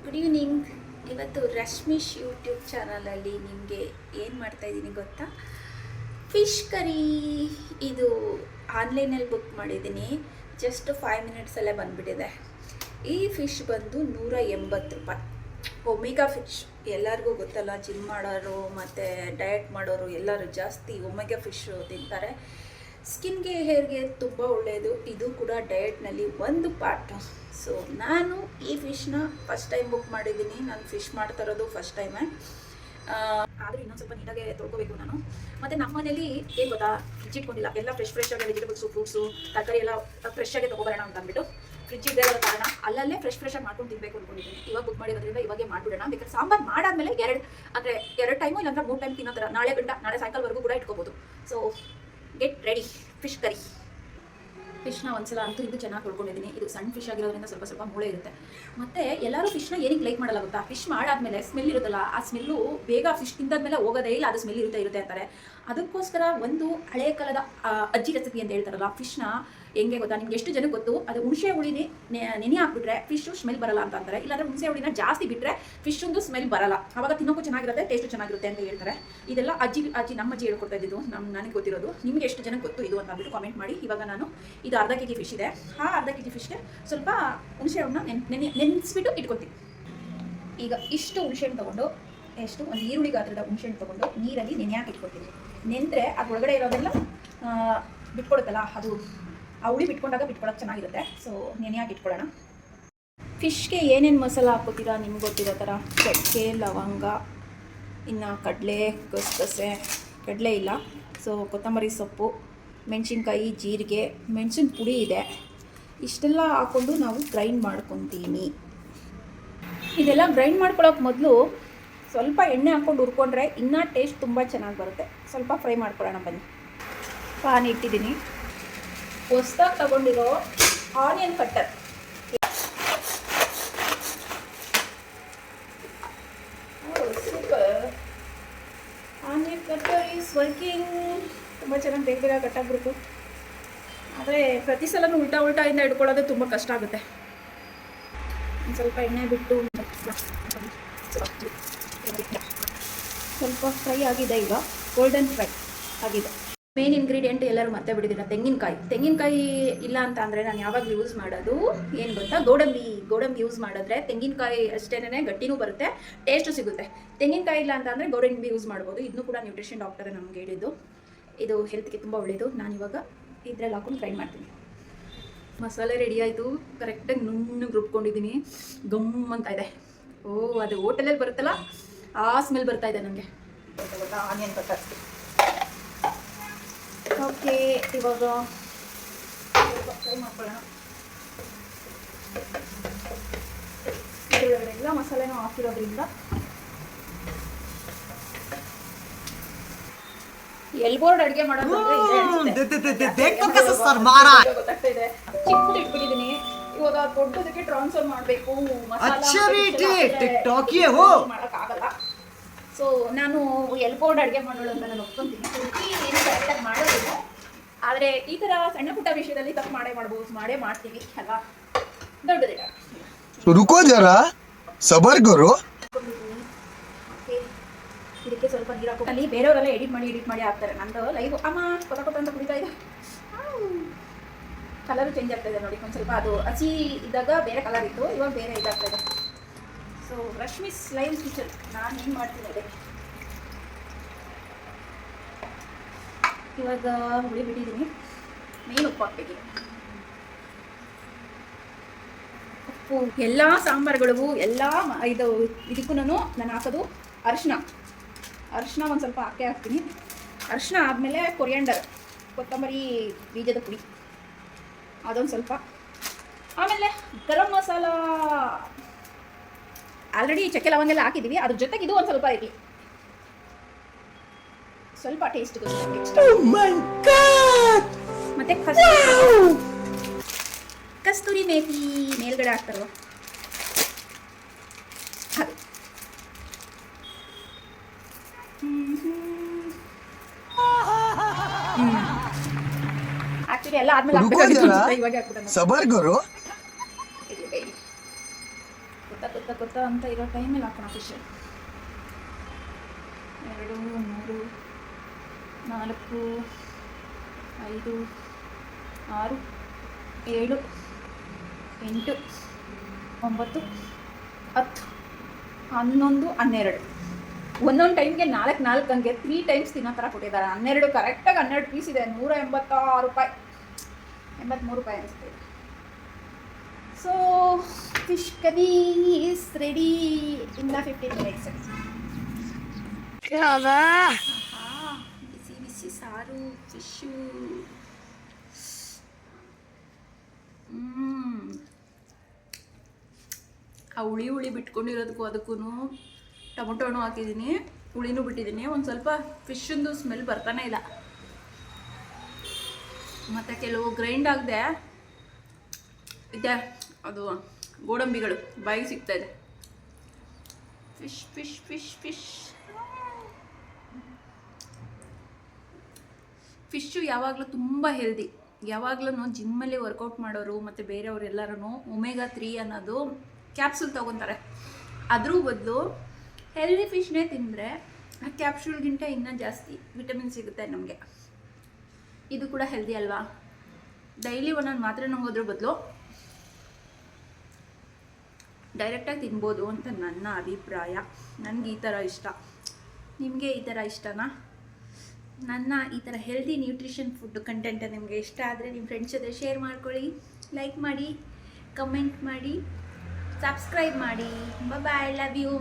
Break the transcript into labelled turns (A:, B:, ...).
A: Good evening. ಇವತ್ತು ರಶ್ಮಿಶ್ YouTube ಚಾನಲಲ್ಲಿ ನಿಮಗೆ ಏನು ಮಾಡ್ತಾಯಿದ್ದೀನಿ ಗೊತ್ತಾ? Fish curry. ಇದು ಆನ್ಲೈನಲ್ಲಿ ಬುಕ್ ಮಾಡಿದ್ದೀನಿ. ಜಸ್ಟ್ 5 ಮಿನಿಟ್ಸಲ್ಲೇ ಬಂದುಬಿಟ್ಟಿದೆ. ಈ ಫಿಶ್ ಬಂದು 180 ರೂಪಾಯಿ. ಒಮೆಗಾ ಫಿಶ್ ಎಲ್ಲರಿಗೂ ಗೊತ್ತಲ್ಲ, ಜಿಮ್ ಮಾಡೋರು ಮತ್ತು ಡಯಟ್ ಮಾಡೋರು ಎಲ್ಲರೂ ಜಾಸ್ತಿ ಒಮೆಗಾ ಫಿಶ್ ತಿಂತಾರೆ. ಸ್ಕಿನ್ಗೆ, ಹೇರ್ಗೆ ತುಂಬ ಒಳ್ಳೆಯದು. ಇದು ಕೂಡ ಡಯಟ್ನಲ್ಲಿ ಒಂದು ಪಾರ್ಟು. ಸೊ ನಾನು ಈ ಫಿಶ್ನ ಫಸ್ಟ್ ಟೈಮ್ ಬುಕ್ ಮಾಡಿದ್ದೀನಿ. ನಾನು ಫಿಶ್ ಮಾಡ್ತಾ ಇರೋದು ಫಸ್ಟ್ ಟೈಮೇ. ಆದರೂ ಇನ್ನೊಂದು ಸ್ವಲ್ಪ ನೀಟಾಗೆ ತೊಳ್ಕೊಬೇಕು ನಾನು. ಮತ್ತು ನಮ್ಮ ಮನೇಲಿ ಏನು ಗೊತ್ತಾ, ಫ್ರಿಜ್ ಇಟ್ಕೊಂಡಿಲ್ಲ. ಎಲ್ಲ ಫ್ರೆಶ್ ಆಗಿ ವೆಜಿಟೇಬಲ್ಸು, ಫ್ರೂಟ್ಸು, ತರಕಾರಿ ಎಲ್ಲ ಫ್ರೆಶ್ ಆಗಿ ತೊಗೊಬರೋಣ ಅಂತ ಅಂದ್ಬಿಟ್ಟು ಫ್ರಿಜ್ ಇದ್ದೇ ಇರೋ ಕಾರಣ ಅಲ್ಲಲ್ಲೇ ಫ್ರೆಶ್ ಆಗಿ ಮಾಡ್ಕೊಂಡು ತಿನ್ನಬೇಕು ಅಂದ್ಕೊಂಡಿದ್ದೀನಿ. ಇವಾಗ ಬುಕ್ ಮಾಡಿರೋದ್ರಿಂದ ಇವಾಗೆ ಮಾಡಿಬಿಡೋಣ. ಬೇಕಾದ್ರೆ ಸಾಂಬಾರು ಮಾಡಾದ್ಮೇಲೆ ಎರಡು ಟೈಮು ಇಲ್ಲಾಂದ್ರೆ 3 ಟೈಮ್ ತಿನ್ನೋ ಥರ ನಾಳೆ ಸಾಯಂಕಾಲವರೆಗೂ ಕೂಡ ಇಟ್ಕೋಬೋದು. So get ready fish curry. ಫಿಶ್ನ ಒಂದ್ಸಲ ಅಂತೂ ಇದು ಚೆನ್ನಾಗಿ ತೊಳ್ಕೊಂಡಿದ್ದೀನಿ. ಇದು ಸಣ್ಣ ಫಿಶ್ ಆಗಿರೋದ್ರಿಂದ ಸ್ವಲ್ಪ ಮೂಳೆ ಇರುತ್ತೆ. ಮತ್ತು ಎಲ್ಲರೂ ಫಿಶ್ನ ಏನಕ್ಕೆ ಲೈಕ್ ಮಾಡಲ್ಲ ಗೊತ್ತಾ? ಫಿಶ್ ಮಾಡಾದ್ಮೇಲೆ ಸ್ಮೆಲ್ ಇರುತ್ತಲ್ಲ, ಆ ಸ್ಮೆಲ್ಲು ಬೇಗ ಫಿಶ್ ತಿಂದಾದ್ಮೇಲೆ ಹೋಗೋದೇ ಇಲ್ಲ. ಅದು ಸ್ಮೆಲ್ ಇರುತ್ತೆ ಅಂತಾರೆ. ಅದಕ್ಕೋಸ್ಕರ ಒಂದು ಹಳೆಯ ಕಾಲದ ಅಜ್ಜಿ ರೆಸಿಪಿ ಅಂತ ಹೇಳ್ತಾರಲ್ಲ, ಫಿಶ್ನ ಹೆಂಗೆ ಗೊತ್ತಾ? ನಿಮ್ಗೆ ಎಷ್ಟು ಜನಕ್ಕೆ ಗೊತ್ತು? ಅದು ಹುಣಸೆ ಹುಳಿನೇ ನೆನೆ ಹಾಕ್ಬಿಟ್ರೆ ಫಿಶು ಸ್ಮೆಲ್ ಬರಲ್ಲ ಅಂತ ಅಂತಾರೆ. ಇಲ್ಲಾಂದ್ರೆ ಹುಣಸೆ ಹುಳಿನ ಜಾಸ್ತಿ ಬಿಟ್ಟರೆ ಫಿಶೊಂದು ಸ್ಮೆಲ್ ಬರಲ್ಲ. ಆವಾಗ ತಿನ್ನೋಕ್ಕೂ ಚೆನ್ನಾಗಿರುತ್ತೆ, ಟೇಸ್ಟು ಚೆನ್ನಾಗಿರುತ್ತೆ ಅಂತ ಹೇಳ್ತಾರೆ. ಇದೆಲ್ಲ ನಮ್ಮ ಅಜ್ಜಿ ಹೇಳ್ಕೊಡ್ತಾ ಇದ್ದು ನನಗೆ ಗೊತ್ತಿರೋದು. ನಿಮ್ಗೆ ಎಷ್ಟು ಜನಕ್ಕೆ ಗೊತ್ತು ಇದು ಅಂತ ಅಂದ್ಬಿಟ್ಟು ಕಾಮೆಂಟ್ ಮಾಡಿ. ಇವಾಗ ನಾನು ಇದು ಅರ್ಧ ಕೆಜಿ ಫಿಶ್ ಇದೆ. ಆ ಅರ್ಧ ಕೆಜಿ ಫಿಶ್ಗೆ ಸ್ವಲ್ಪ ಹುಣಸೆ ಹಣ್ಣನ್ನ ನೆನೆಸ್ಬಿಟ್ಟು ಇಟ್ಕೊತೀನಿ. ಈಗ ಇಷ್ಟು ಹುಣಸೆ ಹಣ್ಣು ತೊಗೊಂಡು, ಒಂದು ಈರುಳ್ಳಿ ಗಾತ್ರದ ಹುಣಸೆ ಹಣ್ಣು ತೊಗೊಂಡು ನೀರಲ್ಲಿ ನೆನೆ ಹಾಕಿ ಇಟ್ಕೊತೀನಿ. ನೆಂದರೆ ಅದು ಒಳಗಡೆ ಇರೋದೆಲ್ಲ ಬಿಟ್ಕೊಡುತ್ತಲ್ಲ, ಅದು ಆ ಹುಳಿ ಬಿಟ್ಕೊಂಡಾಗ ಬಿಟ್ಕೊಳಕ್ಕೆ ಚೆನ್ನಾಗಿರುತ್ತೆ. ಸೊ ನೆನೆ ಹಾಕಿ ಇಟ್ಕೊಳ್ಳೋಣ. ಫಿಶ್ಗೆ ಏನೇನು ಮಸಾಲ ಹಾಕೋತೀರಾ ನಿಮ್ಗೆ ಗೊತ್ತಿರೋ ಥರ ಚಕ್ಕೆ, ಲವಂಗ, ಇನ್ನು ಕಡಲೆ, ಗಸಗಸೆ, ಕಡಲೆ ಇಲ್ಲ, ಸೊ ಕೊತ್ತಂಬರಿ ಸೊಪ್ಪು, ಮೆಣಸಿನ್ಕಾಯಿ, ಜೀರಿಗೆ, ಮೆಣಸಿನ ಪುಡಿ ಇದೆ. ಇಷ್ಟೆಲ್ಲ ಹಾಕ್ಕೊಂಡು ನಾವು ಗ್ರೈಂಡ್ ಮಾಡ್ಕೊತೀನಿ. ಇದೆಲ್ಲ ಗ್ರೈಂಡ್ ಮಾಡ್ಕೊಳ್ಳೋಕೆ ಮೊದಲು ಸ್ವಲ್ಪ ಎಣ್ಣೆ ಹಾಕ್ಕೊಂಡು ಹುರ್ಕೊಂಡ್ರೆ ಇನ್ನೂ ಟೇಸ್ಟ್ ತುಂಬ ಚೆನ್ನಾಗಿ ಬರುತ್ತೆ. ಸ್ವಲ್ಪ ಫ್ರೈ ಮಾಡ್ಕೊಳ್ಳೋಣ ಬನ್ನಿ. ಪಾನ್ ಇಟ್ಟಿದ್ದೀನಿ. ಹೊಸ್ದಾಗಿ ತಗೊಂಡಿರೋ onion cutter. Super, onion cutter is working. ತುಂಬ ಚೆನ್ನಾಗಿ ಬೇಗ ಕಟ್ಟಾಗ್ಬಿಡ್ತು. ಆದರೆ ಪ್ರತಿ ಸಲನೂ ಉಲ್ಟಾ ಇಟ್ಕೊಳ್ಳೋದು ತುಂಬ ಕಷ್ಟ ಆಗುತ್ತೆ. ಒಂದು ಸ್ವಲ್ಪ ಎಣ್ಣೆ ಬಿಟ್ಟು ಸ್ವಲ್ಪ ಫ್ರೈ ಆಗಿದೆ. ಈಗ ಗೋಲ್ಡನ್ ಫ್ರೈ ಆಗಿದೆ. ಮೇನ್ ಇಂಗ್ರೀಡಿಯೆಂಟ್ ಎಲ್ಲರೂ ಮತ್ತೆ ಬಿಟ್ಟಿದ್ದೀರ, ತೆಂಗಿನಕಾಯಿ ಇಲ್ಲ ಅಂತ ಅಂದರೆ ನಾನು ಯಾವಾಗಲೂ ಯೂಸ್ ಮಾಡೋದು ಏನು ಗೊತ್ತಾ? ಗೋಡಂಬಿ ಯೂಸ್ ಮಾಡಿದ್ರೆ ತೆಂಗಿನಕಾಯಿ ಅಷ್ಟೇನೆ ಗಟ್ಟಿನೂ ಬರುತ್ತೆ, ಟೇಸ್ಟು ಸಿಗುತ್ತೆ. ತೆಂಗಿನಕಾಯಿ ಇಲ್ಲ ಅಂತ ಅಂದರೆ ಗೋಡಂಬಿ ಯೂಸ್ ಮಾಡ್ಬೋದು. ಇದನ್ನು ಕೂಡ ನ್ಯೂಟ್ರಿಷನ್ ಡಾಕ್ಟರ್ ನಮ್ಗೆ ಹೇಳಿದ್ದು. ಇದು ಹೆಲ್ತ್ಗೆ ತುಂಬ ಒಳ್ಳೆಯದು. ನಾನಿವಾಗ ಇದ್ರಲ್ಲಿ ಹಾಕೊಂಡು ಫ್ರೈ ಮಾಡ್ತೀನಿ. ಮಸಾಲೆ ರೆಡಿ ಆಯಿತು. ಕರೆಕ್ಟಾಗಿ ನುಣ್ಣಗೆ ರುಬ್ಕೊಂಡಿದ್ದೀನಿ. ಗಮ್ ಅಂತ ಇದೆ. ಅದು ಹೋಟೆಲಲ್ಲಿ ಬರುತ್ತಲ್ಲ, ಆ ಸ್ಮೆಲ್ ಬರ್ತಾ ಇದೆ ನನಗೆ. ಗೊತ್ತಾ ಆನಿಯನ್ ಕಟ್ಟರ್. ಓಕೆ, ಇವಾಗ ಫ್ರೈ ಮಾಡ್ಕೊಳ್ಳೋಣ. ಇದರೊಳಗಡೆ ಎಲ್ಲ ಮಸಾಲೆನೂ ಹಾಕಿರೋದ್ರಿಂದ ಎಲ್ಬೋರ್ಡ್ ಅಡುಗೆ ಮಾಡೋದು ಗೊತ್ತಾಗ್ತಾ ಇದೆ. ಚಿಕ್ಕದು ಇಟ್ಬಿಟ್ಟಿದ್ದೀನಿ. ಇವಾಗ ದೊಡ್ಡದಕ್ಕೆ ಟ್ರಾನ್ಸ್ಫರ್ ಮಾಡಬೇಕು. ಮಾಡೋಕ್ಕಾಗಲ್ಲ. ಸೊ ನಾನು ಎಲ್ಬೋರ್ಡ್ ಅಡುಗೆ ಮಾಡೋಳು ಅಂತ ನಾನು ಒಪ್ಕೊಂತೀನಿ. ಏನು ಕರೆಕ್ಟಾಗಿ ಮಾಡೋದಿಲ್ಲ, ಆದರೆ ಈ ಥರ ಸಣ್ಣ ಪುಟ್ಟ ವಿಷಯದಲ್ಲಿ ತಪ್ಪು ಮಾಡೇ ಮಾಡ್ತೀವಿ ಅಲ್ವಾ? ದೊಡ್ಡದಿಲ್ಲ.
B: ರುಕೋ ಜರಾ ಸಬರ್ ಕರೋ.
A: ಇದಕ್ಕೆ ಸ್ವಲ್ಪ ನೀರು ಹಾಕೋ. ಅಲ್ಲಿ ಬೇರೆಯವರೆಲ್ಲ ಎಡಿಟ್ ಮಾಡಿ ಹಾಕ್ತಾರೆ. ನಂದು ಲೈವ್ ಅಮ್ಮ ಕೊತ್ತ ಅಂತ ಕುಡಿತಾ ಇದೆ. ಕಲರು ಚೇಂಜ್ ಆಗ್ತಾ ಇದೆ ನೋಡಿ. ಒಂದು ಸ್ವಲ್ಪ ಅದು ಹಸಿ ಇದ್ದಾಗ ಬೇರೆ ಕಲರ್ ಇತ್ತು, ಇವಾಗ ಬೇರೆ ಇದಾಗ್ತಾ ಇದೆ. ಸೊ ರಶ್ಮಿಸ್ ಲೈವ್ ಕಿಚನ್ ನಾನು ಏನು ಮಾಡ್ತೀನಿ ಅದೇ. ಇವಾಗ ಹುಳಿ ಬಿಟ್ಟಿದ್ದೀನಿ. ಮೇನ್ ಉಪ್ಪು ಹಾಕ್ಬೇಕು. ಉಪ್ಪು ಎಲ್ಲ ಸಾಂಬಾರುಗಳಿಗೂ ಇದಕ್ಕೂ ನಾನು ಹಾಕೋದು ಅರಿಶಿನ ಒಂದು ಸ್ವಲ್ಪ ಹಾಕ್ತೀನಿ. ಅರಿಶಿನ ಆದಮೇಲೆ ಕೊರಿಯಾಂಡರ್, ಕೊತ್ತಂಬರಿ ಬೀಜದ ಪುಡಿ ಅದೊಂದು ಸ್ವಲ್ಪ. ಆಮೇಲೆ ಗರಂ ಮಸಾಲ ಆಲ್ರೆಡಿ ಚಕ್ಕೆ ಲವಂಗೆಲ್ಲ ಹಾಕಿದ್ದೀವಿ. ಅದ್ರ ಜೊತೆಗೆ ಇದು ಒಂದು ಸ್ವಲ್ಪ ಇರಲಿ, ಸ್ವಲ್ಪ ಟೇಸ್ಟ್ ಮತ್ತೆ ಕಸ್ತೂರಿ ಮೇಥಿ ಮೇಲ್ಗಡೆ ಹಾಕ್ತಾರಲ್ಲ ಅದು. ಆಕ್ಚುಲಿ ಎಲ್ಲ ಆದ್ಮೇಲೆ ಇವಾಗ ಹಾಕ್ಬಿಡೋಣ. ಗೊತ್ತಾ ಅಂತ ಇರೋ ಟೈಮಲ್ಲಿ ಹಾಕೋಣ ಫಿಶ್. 2 3 4 5 6 7 8 9 10 11 12 ಒಂದೊಂದು ಟೈಮ್ಗೆ 4 ಹಂಗೆ 3 ಟೈಮ್ಸ್ ತಿನ್ನೋ ಥರ ಕೊಟ್ಟಿದ್ದಾರೆ. 12 ಕರೆಕ್ಟಾಗಿ 12 ಪೀಸ್ ಇದೆ. 186 ರೂಪಾಯಿ, 83 ರೂಪಾಯಿ ಅನಿಸ್ತಿದೆ. So fish curry is ready in 15 minutes. ಬಿಸಿ ಬಿಸಿ ಸಾರು ಫಿಶ್ಶು. ಆ ಹುಳಿ ಬಿಟ್ಕೊಂಡಿರೋದಕ್ಕೂ ಅದಕ್ಕೂ ಟೊಮೊಟೊನೂ ಹಾಕಿದ್ದೀನಿ, ಹುಳಿನೂ ಬಿಟ್ಟಿದ್ದೀನಿ. ಒಂದು ಸ್ವಲ್ಪ ಫಿಶ್ಶಿಂದು ಸ್ಮೆಲ್ ಬರ್ತಾನೆ ಇಲ್ಲ. ಮತ್ತು ಕೆಲವು ಗ್ರೈಂಡ್ ಆಗದೆ ಇದೆ, ಅದು ಗೋಡಂಬಿಗಳು ಬಾಯಿಗೆ ಸಿಗ್ತಾ ಇದೆ. Fish fish fish fish fish ಯಾವಾಗಲೂ ತುಂಬ ಹೆಲ್ದಿ. ಯಾವಾಗಲೂ ಜಿಮ್ಮಲ್ಲಿ ವರ್ಕೌಟ್ ಮಾಡೋರು ಮತ್ತು ಬೇರೆಯವ್ರೆಲ್ಲರೂ ಒಮೆಗಾ 3 ಅನ್ನೋದು ಕ್ಯಾಪ್ಸೂಲ್ ತೊಗೊತಾರೆ. ಅದ್ರ ಬದಲು ಹೆಲ್ದಿ ಫಿಶ್ನೇ ತಿಂದರೆ ಆ ಕ್ಯಾಪ್ಸೂಲ್ಗಿಂತ ಇನ್ನೂ ಜಾಸ್ತಿ ವಿಟಮಿನ್ ಸಿಗುತ್ತೆ ನಮಗೆ. ಇದು ಕೂಡ ಹೆಲ್ದಿ ಅಲ್ವಾ? ಡೈಲಿ ಒಂದೊಂದು ಮಾತ್ರೆ ನುಂಗೋದ್ರ ಬದಲು ಡೈರೆಕ್ಟಾಗಿ ತಿನ್ಬೋದು ಅಂತ ನನ್ನ ಅಭಿಪ್ರಾಯ. ನನಗೆ ಈ ಥರ ಇಷ್ಟ. ನಿಮಗೆ ಈ ಥರ ಇಷ್ಟನಾ? ನನ್ನ ಈ ಥರ ಹೆಲ್ದಿ ನ್ಯೂಟ್ರಿಷನ್ ಫುಡ್ ಕಂಟೆಂಟ್ ನಿಮಗೆ ಇಷ್ಟ ಆದರೆ ನಿಮ್ಮ ಫ್ರೆಂಡ್ಸ್ ಜೊತೆ ಶೇರ್ ಮಾಡ್ಕೊಳ್ಳಿ, ಲೈಕ್ ಮಾಡಿ, ಕಮೆಂಟ್ ಮಾಡಿ, ಸಬ್ಸ್ಕ್ರೈಬ್ ಮಾಡಿ. ಬಾಯ್, ಲವ್ ಯು.